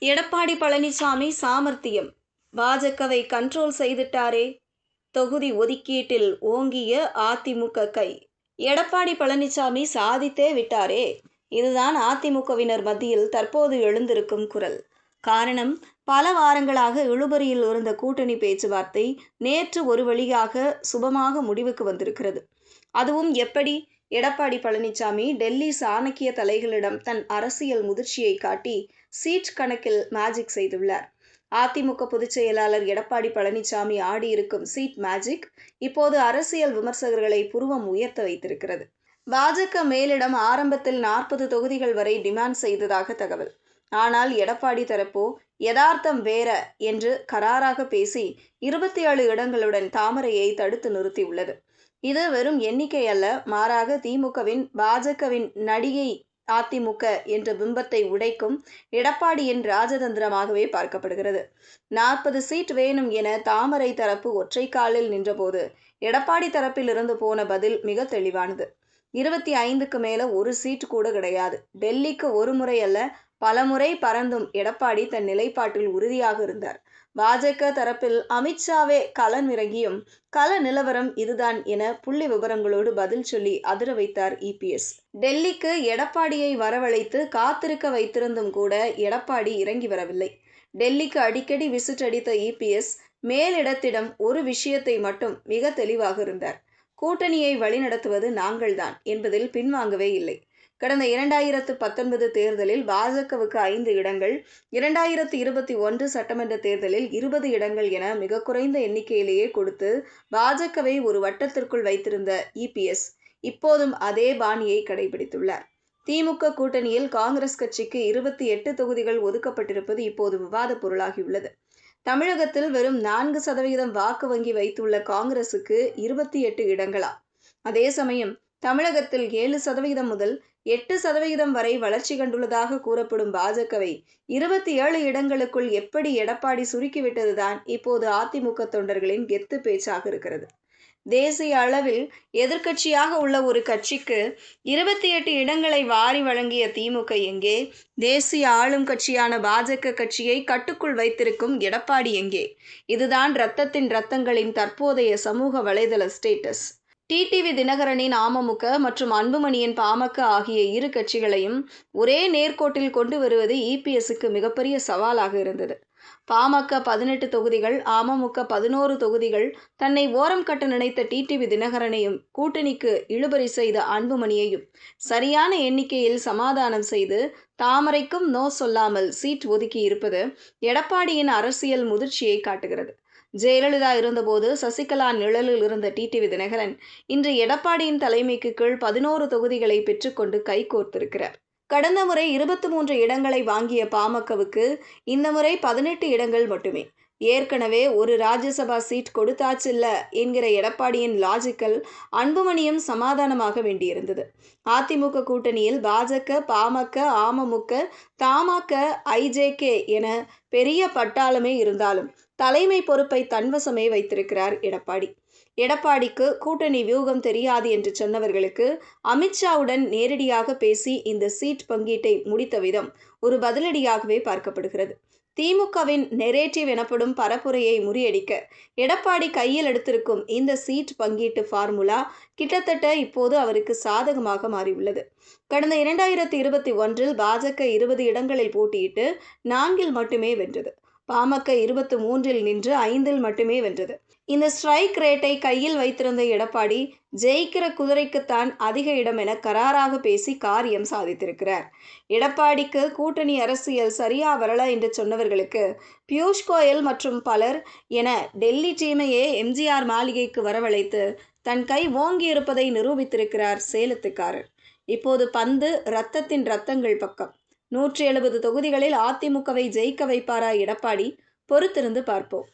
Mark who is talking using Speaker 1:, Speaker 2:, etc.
Speaker 1: எடப்பாடி பழனிசாமி சாமர்த்தியம். பாஜகவை கண்ட்ரோல் செய்துட்டாரே. தொகுதி ஒதுக்கீட்டில் ஓங்கிய அதிமுக கை. எடப்பாடி பழனிசாமி சாதித்தே விட்டாரே. இதுதான் அதிமுகவினர் மத்தியில் தற்போது எழுந்திருக்கும் குரல். காரணம், பல வாரங்களாக இழுபறியில் இருந்த கூட்டணி பேச்சுவார்த்தை நேற்று ஒரு வழியாக சுபமாக முடிவுக்கு வந்திருக்கிறது. அதுவும் எப்படி? எடப்பாடி பழனிசாமி டெல்லி சாணக்கிய தலைகளிடம் தன் அரசியல் முதிர்ச்சியை காட்டி சீட் கணக்கில் மேஜிக் செய்துள்ளார். அதிமுக பொதுச் செயலாளர் எடப்பாடி பழனிசாமி ஆடியிருக்கும் சீட் மேஜிக் இப்போது அரசியல் விமர்சகர்களை புருவம் உயர்த்த வைத்திருக்கிறது. பாஜக மேலிடம் ஆரம்பத்தில் 40 தொகுதிகள் வரை டிமாண்ட் செய்ததாக தகவல். ஆனால் எடப்பாடி தரப்போ யதார்த்தம் வேற என்று கராராக பேசி 27 இடங்களுடன் தாமரையை தடுத்து நிறுத்தியுள்ளது. இது வெறும் எண்ணிக்கை அல்ல, மாறாக திமுகவின் பாஜகவின் நடிகை அதிமுக என்ற பிம்பத்தை உடைக்கும் எடப்பாடியின் ராஜதந்திரமாகவே பார்க்கப்படுகிறது. 40 சீட் வேணும் என தாமரை தரப்பு ஒற்றை காலில் நின்றபோது எடப்பாடி தரப்பில் இருந்து போன பதில் மிக தெளிவானது. 25க்கு மேல ஒரு சீட் கூட கிடையாது. டெல்லிக்கு ஒரு முறை அல்ல, பல முறை பறந்தும் எடப்பாடி தன் நிலைப்பாட்டில் உறுதியாக இருந்தார். பாஜக தரப்பில் அமித்ஷாவே களம் இறங்கியும் கள நிலவரம் இதுதான் என புள்ளி விவரங்களோடு பதில் சொல்லி அதிர வைத்தார் இபிஎஸ். டெல்லிக்கு எடப்பாடியை வரவழைத்து காத்திருக்க வைத்திருந்தும் கூட எடப்பாடி இறங்கி வரவில்லை. டெல்லிக்கு அடிக்கடி விசிட் அடித்த இபிஎஸ் மேலிடத்திடம் ஒரு விஷயத்தை மட்டும் மிக தெளிவாக இருந்தார். கூட்டணியை வழிநடத்துவது நாங்கள்தான் என்பதில் பின்வாங்கவே இல்லை. கடந்த 2019 தேர்தலில் பாஜகவுக்கு 5 இடங்கள், 2021 சட்டமன்ற தேர்தலில் 20 இடங்கள் என மிக குறைந்த எண்ணிக்கையிலேயே கொடுத்து பாஜகவை ஒரு வட்டத்திற்குள் வைத்திருந்த இபிஎஸ் இப்போதும் அதே பாணியை கடைபிடித்துள்ளார். திமுக கூட்டணியில் காங்கிரஸ் கட்சிக்கு 28 தொகுதிகள் ஒதுக்கப்பட்டிருப்பது இப்போது விவாத பொருளாகியுள்ளது. தமிழகத்தில் வெறும் 4% வாக்கு வங்கி வைத்துள்ள காங்கிரசுக்கு 28 இடங்களா? அதே சமயம் தமிழகத்தில் 7% முதல் 8% வரை வளர்ச்சி கண்டுள்ளதாக கூறப்படும் பாஜகவை 27 இடங்களுக்குள் எப்படி எடப்பாடி சுருக்கிவிட்டதுதான் இப்போது அதிமுக தொண்டர்களின் கெத்து பேச்சாக இருக்கிறது. தேசிய அளவில் எதிர்க்கட்சியாக உள்ள ஒரு கட்சிக்கு 28 இடங்களை வாரி வழங்கிய திமுக எங்கே? தேசிய ஆளும் கட்சியான பாஜக கட்சியை கட்டுக்குள் வைத்திருக்கும் எடப்பாடி எங்கே? இதுதான் ரத்தங்களின் தற்போதைய சமூக வலைதள ஸ்டேட்டஸ். டிடிவி தினகரனின் அமமுக மற்றும் அன்புமணியின் பாமக ஆகிய இரு கட்சிகளையும் ஒரே நேர்கோட்டில் கொண்டு வருவது இபிஎஸ்க்கு மிகப்பெரிய சவாலாக இருந்தது. பாமக 18 தொகுதிகள், அமமுக 11 தொகுதிகள், தன்னை ஓரம் கட்ட நினைத்த டிடிவி தினகரனையும் கூட்டணிக்கு இழுபறி செய்த அன்புமணியையும் சரியான எண்ணிக்கையில் சமாதானம் செய்து தாமரைக்கும் நோ சொல்லாமல் சீட் ஒதுக்கி இருப்பது எடப்பாடியின் அரசியல் முதிர்ச்சியை காட்டுகிறது. ஜெயலலிதா இருந்தபோது சசிகலா நிழலில் இருந்த டிடிவி தினகரன் இன்று எடப்பாடியின் தலைமைக்கு கீழ் 11 தொகுதிகளை பெற்றுக்கொண்டு கைகோர்த்திருக்கிறார். கடந்த முறை 23 இடங்களை வாங்கிய பாமகவுக்கு இந்த முறை 18 இடங்கள் மட்டுமே. ஏற்கனவே ஒரு ராஜ்யசபா சீட் கொடுத்தாச்சில்ல என்கிற எடப்பாடியின் லாஜிக்கல் அன்புமணியும் சமாதானமாக வேண்டியிருந்தது. அதிமுக கூட்டணியில் பாஜக, பாமக, அமமுக, தமாக, ஐஜேகே என பெரிய பட்டாளமே இருந்தாலும் தலைமை பொறுப்பை தன்வசமே வைத்திருக்கிறார் எடப்பாடி. எடப்பாடிக்கு கூட்டணி வியூகம் தெரியாது என்று சொன்னவர்களுக்கு அமித்ஷாவுடன் நேரடியாக பேசி இந்த சீட் பங்கீட்டை முடித்த விதம் ஒரு பதிலடியாகவே பார்க்கப்படுகிறது. திமுகவின் நெரேட்டிவ் எனப்படும் பரப்புரையை முறியடிக்க எடப்பாடி கையில் எடுத்திருக்கும் இந்த சீட் பங்கீட்டு ஃபார்முலா கிட்டத்தட்ட இப்போது அவருக்கு சாதகமாக மாறியுள்ளது. கடந்த 2021 பாஜக 20 இடங்களில் போட்டியிட்டு 4 மட்டுமே வென்றது. பாமக 23 நின்று 5 மட்டுமே வென்றது. இந்த ஸ்ட்ரைக் ரேட்டை கையில் வைத்திருந்த எடப்பாடி ஜெயிக்கிற குதிரைக்குத்தான் அதிக இடம் என கராராக பேசி காரியம் சாதித்திருக்கிறார். எடப்பாடிக்கு கூட்டணி அரசியல் சரியா வரல என்று சொன்னவர்களுக்கு பியூஷ் கோயல் மற்றும் பலர் என டெல்லி டீமையே எம்ஜிஆர் மாளிகைக்கு வரவழைத்து தன் கை ஓங்கி இருப்பதை நிரூபித்திருக்கிறார் சேலத்துக்காரர். இப்போது பந்து ரத்தங்கள் பக்கம். 170 தொகுதிகளில் அதிமுகவை ஜெயிக்க வைப்பாரா எடப்பாடி? பொறுத்திருந்து பார்ப்போம்.